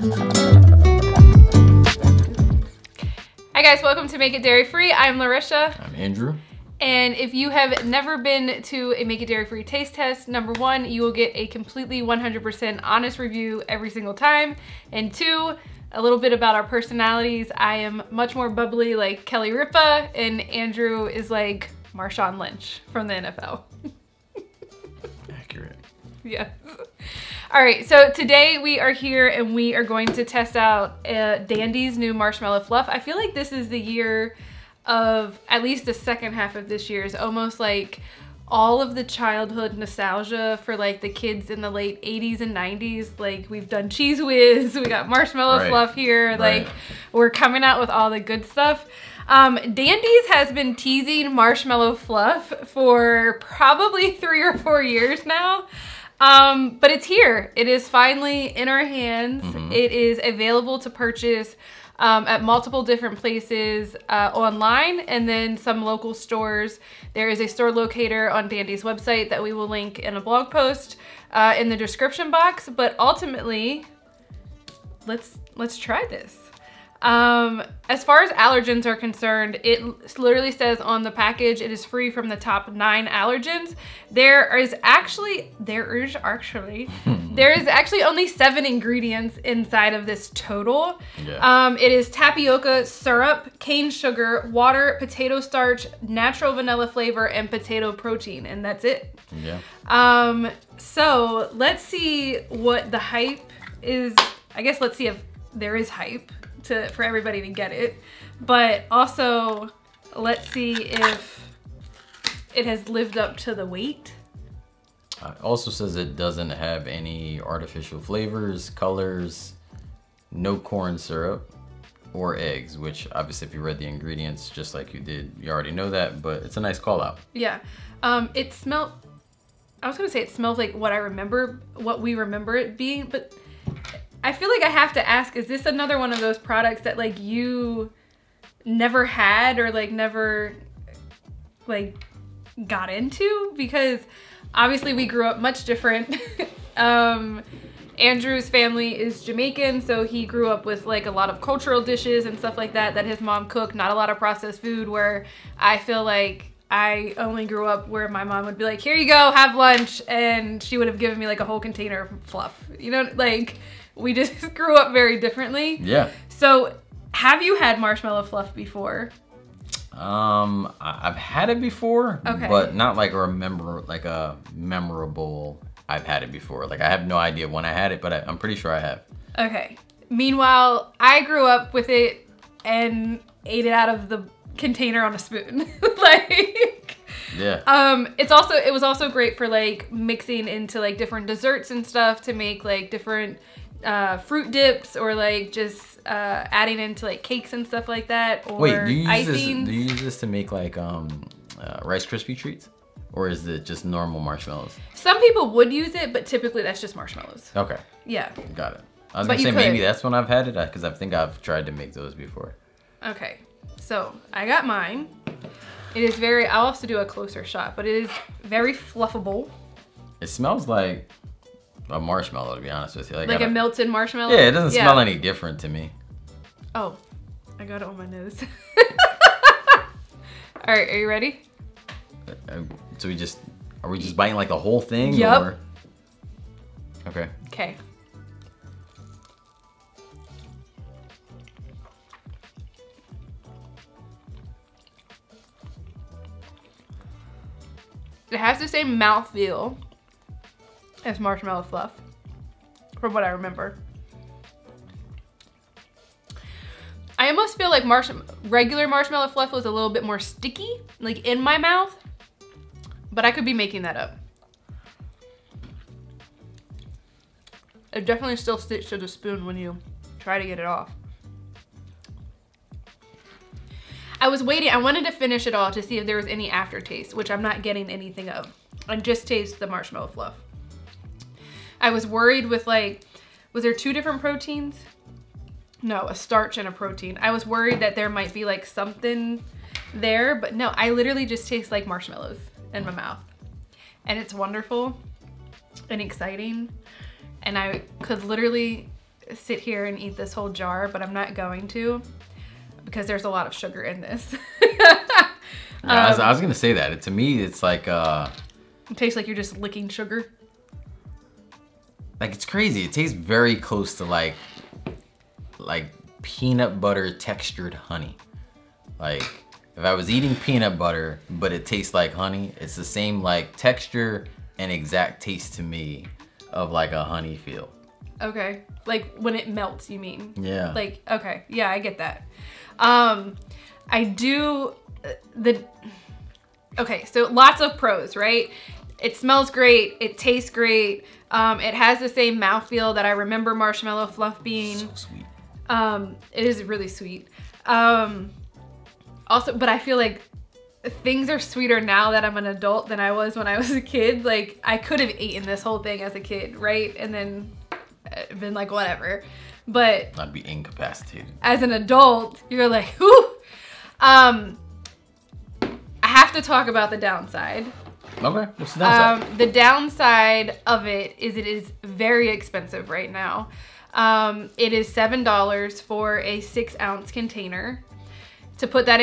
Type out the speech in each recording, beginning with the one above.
Hi guys, welcome to Make It Dairy Free. I'm Larisha. I'm Andrew. And if you have never been to a Make It Dairy Free taste test, number one, you will get a completely 100% honest review every single time. And two, a little bit about our personalities. I am much more bubbly like Kelly Ripa, and Andrew is like Marshawn Lynch from the NFL. Accurate. Yes. All right, so today we are here and we are going to test out Dandies' new Marshmallow Fluff. I feel like this is the year of, at least the second half of this year is almost like all of the childhood nostalgia for like the kids in the late 80s and 90s. Like we've done Cheese Whiz, we got Marshmallow Fluff here. Like we're coming out with all the good stuff. Dandies has been teasing Marshmallow Fluff for probably 3 or 4 years now. But it's here. It is finally in our hands. It is available to purchase at multiple different places online and then some local stores. There is a store locator on Dandies' website that we will link in a blog post in the description box. But ultimately, let's try this. As far as allergens are concerned, it literally says on the package it is free from the top 9 allergens. There is actually only 7 ingredients inside of this total. Yeah. It is tapioca, syrup, cane sugar, water, potato starch, natural vanilla flavor, and potato protein, and that's it. Yeah. So let's see what the hype is. I guess let's see if there is hype for everybody to get it, but also let's see if it has lived up to the wait. It also says it doesn't have any artificial flavors, colors, no corn syrup or eggs, which obviously if you read the ingredients just like you did, you already know that, but it's a nice call out. Yeah. It smelled, I was gonna say it smells like what we remember it being, but I feel like I have to ask, is this another one of those products that like you never had or like never like got into? Because obviously we grew up much different. Andrew's family is Jamaican, so he grew up with like a lot of cultural dishes and stuff like that his mom cooked, not a lot of processed food, where I feel like I only grew up where my mom would be like, here you go, have lunch, and she would have given me like a whole container of fluff. You know, like we just grew up very differently. Yeah. So have you had Marshmallow Fluff before? I've had it before, but not like a memorable I've had it before. Like I have no idea when I had it, but I'm pretty sure I have. Okay. Meanwhile, I grew up with it and ate it out of the container on a spoon. Like yeah. It was also great for like mixing into like different desserts and stuff to make like different fruit dips, or like just adding into like cakes and stuff like that, or wait, do you use this to make like Rice Krispie treats, or is it just normal marshmallows? Some people would use it, but typically that's just marshmallows. Okay. Yeah. Got it. I was gonna say maybe that's when I've had it, because I think I've tried to make those before. Okay, so I got mine. It is very, I'll also do a closer shot, but it is very fluffable. It smells like a marshmallow, to be honest with you. Like a melted marshmallow? Yeah, it doesn't smell any different to me. Oh, I got it on my nose. All right, are you ready? So are we just biting like the whole thing? Yep. Or? Okay. Okay. It has the same mouthfeel as Marshmallow Fluff, from what I remember. I almost feel like regular Marshmallow Fluff was a little bit more sticky, like in my mouth, but I could be making that up. It definitely still sticks to the spoon when you try to get it off. I was waiting, I wanted to finish it all to see if there was any aftertaste, which I'm not getting anything of. I just taste the Marshmallow Fluff. I was worried with like, was there 2 different proteins? No, a starch and a protein. I was worried that there might be like something there, but no, I literally just taste like marshmallows in my mouth. And it's wonderful and exciting. And I could literally sit here and eat this whole jar, but I'm not going to because there's a lot of sugar in this. I was gonna say that. To me, it's like it tastes like you're just licking sugar. Like it's crazy. It tastes very close to like peanut butter textured honey. Like if I was eating peanut butter, but it tastes like honey, it's the same like texture and exact taste to me of like a honey feel. Okay. Like when it melts, you mean? Yeah. Like, okay. Yeah, I get that. I do okay, so lots of pros, right? It smells great. It tastes great. It has the same mouthfeel that I remember Marshmallow Fluff being. So sweet. It is really sweet. Also, but I feel like things are sweeter now that I'm an adult than I was when I was a kid. Like, I could have eaten this whole thing as a kid, right? And then been like, whatever. But I'd be incapacitated. as an adult, you're like, whew. I have to talk about the downside. Okay, what's the downside? The downside of it is very expensive right now. It is $7 for a 6-ounce container. To put that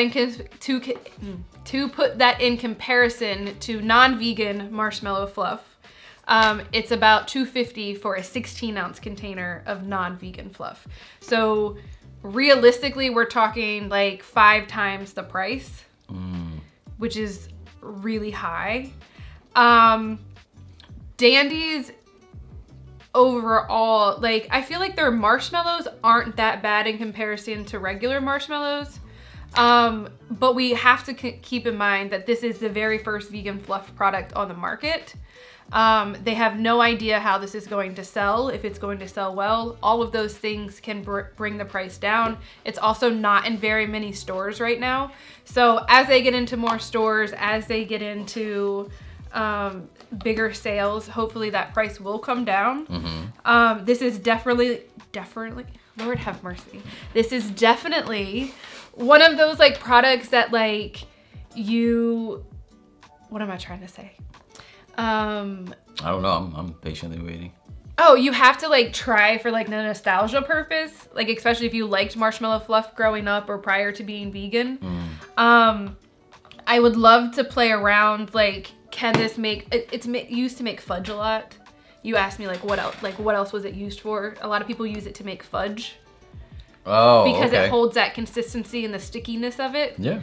in comparison to non-vegan Marshmallow Fluff, it's about $2.50 for a 16-ounce container of non-vegan fluff. So realistically, we're talking like 5 times the price, which is really high. Dandies overall, like, I feel like their marshmallows aren't that bad in comparison to regular marshmallows. But we have to keep in mind that this is the very first vegan fluff product on the market. They have no idea how this is going to sell, if it's going to sell well. All of those things can bring the price down. It's also not in very many stores right now. So as they get into more stores, as they get into bigger sales, hopefully that price will come down. This is definitely, Lord have mercy. This is definitely one of those like products that like what am I trying to say? I don't know. I'm patiently waiting. Oh, you have to like try for like the nostalgia purpose, like especially if you liked Marshmallow Fluff growing up or prior to being vegan. I would love to play around. Like, can this make? It's used to make fudge a lot. You asked me like what else? Like what else was it used for? A lot of people use it to make fudge. Oh, because okay. It holds that consistency and the stickiness of it. Yeah.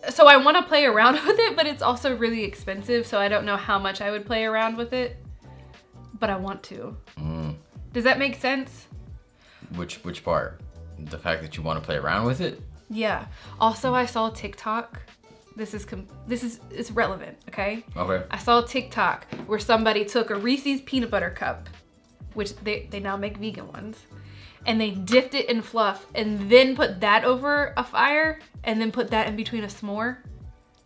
So I want to play around with it, but it's also really expensive, so I don't know how much I would play around with it. But I want to. Does that make sense? Which part? The fact that you want to play around with it? Yeah. Also, I saw TikTok. This is relevant, okay? Okay. I saw a TikTok where somebody took a Reese's peanut butter cup, which they now make vegan ones, and they dipped it in fluff and then put that over a fire and then put that in between a s'more,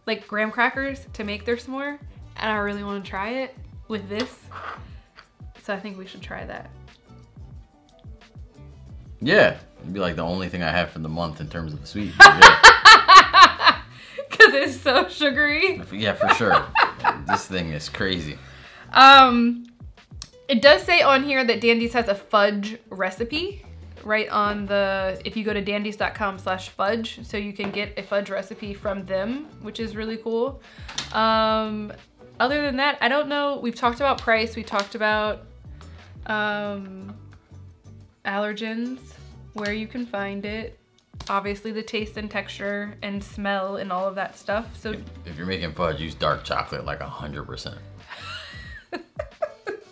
like graham crackers to make their s'more. And I really want to try it with this. So I think we should try that. Yeah. It'd be like the only thing I have for the month in terms of sweet. Yeah. Because it's so sugary. Yeah, for sure. This thing is crazy. It does say on here that Dandies has a fudge recipe right on if you go to dandies.com/fudge, so you can get a fudge recipe from them, which is really cool. Other than that, I don't know. We've talked about price. We talked about allergens, where you can find it. Obviously the taste and texture and smell and all of that stuff. So if you're making fudge, use dark chocolate like 100%.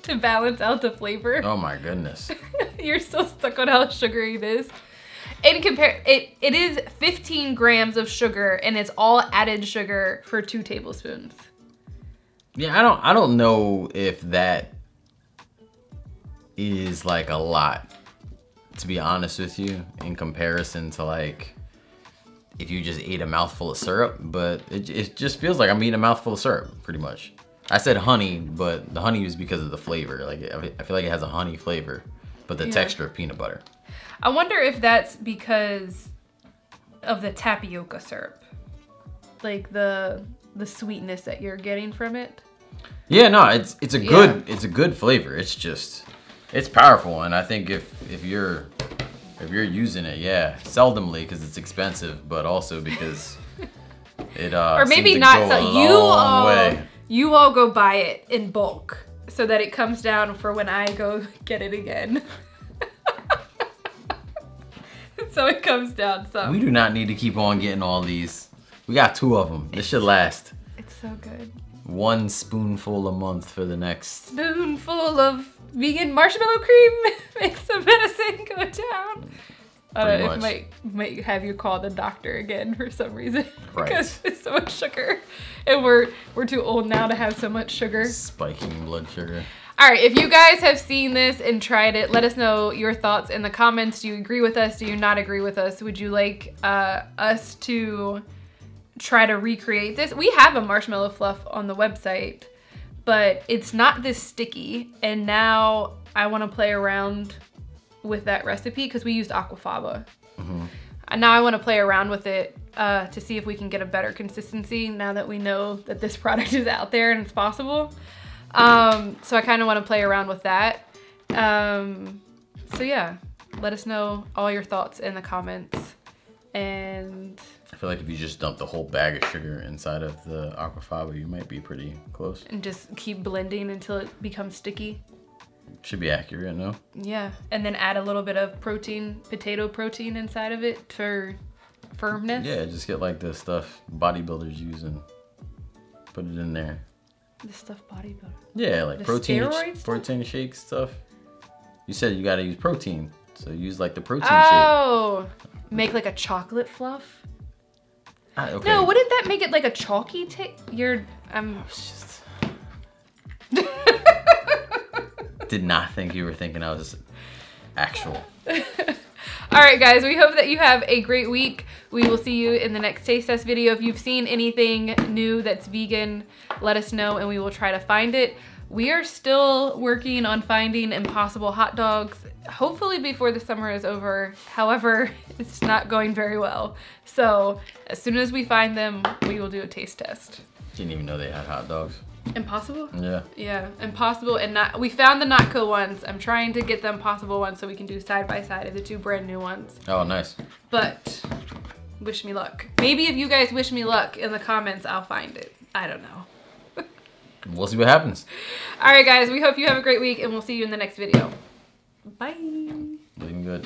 To balance out the flavor. Oh my goodness. You're still stuck on how sugary it is. It is 15 grams of sugar, and it's all added sugar for 2 tablespoons. Yeah, I don't know if that is like a lot, to be honest with you, in comparison to like if you just ate a mouthful of syrup, but it just feels like I'm eating a mouthful of syrup, pretty much. I said honey, but the honey was because of the flavor. Like I feel like it has a honey flavor, but the texture of peanut butter. I wonder if that's because of the tapioca syrup, like the sweetness that you're getting from it. Yeah, no, it's a good flavor. It's just It's powerful, and I think if you're using it, yeah, seldomly because it's expensive, but also because it or maybe seems to not. go So a long way. you all go buy it in bulk so that it comes down for when I go get it again. So it comes down some. We do not need to keep on getting all these. We got 2 of them. This should last. It's so good. 1 spoonful a month for the next. Spoonful of vegan marshmallow cream makes the medicine go down. It might have you call the doctor again for some reason. Right. Because it's so much sugar. And we're too old now to have so much sugar. Spiking blood sugar. All right, if you guys have seen this and tried it, let us know your thoughts in the comments. Do you agree with us? Do you not agree with us? Would you like us to try to recreate this? We have a marshmallow fluff on the website, but it's not this sticky. And now I want to play around with that recipe because we used aquafaba. And now I want to play around with it to see if we can get a better consistency now that we know that this product is out there and it's possible. So I kind of want to play around with that. So yeah, let us know all your thoughts in the comments. And I feel like if you just dump the whole bag of sugar inside of the aquafaba, you might be pretty close. And just keep blending until it becomes sticky. Should be accurate, no? Yeah, and then add a little bit of protein, potato protein inside of it for firmness. Yeah, just get like the stuff bodybuilders use and put it in there. The stuff bodybuilder. Yeah, like The protein steroid shake stuff. You said you gotta use protein, so use like the protein shake. Make like a chocolate fluff. Okay. No, wouldn't that make it like a chalky taste? Did not think you were thinking I was actual. All right, guys, we hope that you have a great week. We will see you in the next taste test video. If you've seen anything new that's vegan, let us know and we will try to find it. We are still working on finding Impossible hot dogs, hopefully before the summer is over. However, it's not going very well. So as soon as we find them, we will do a taste test. Didn't even know they had hot dogs. Impossible? Yeah. Yeah, Impossible and not. We found the Notco ones. I'm trying to get the Impossible ones so we can do side by side of the 2 brand new ones. Oh, nice. But wish me luck. Maybe if you guys wish me luck in the comments, I'll find it. I don't know. We'll see what happens. All right, guys. We hope you have a great week, and we'll see you in the next video. Bye. Looking good.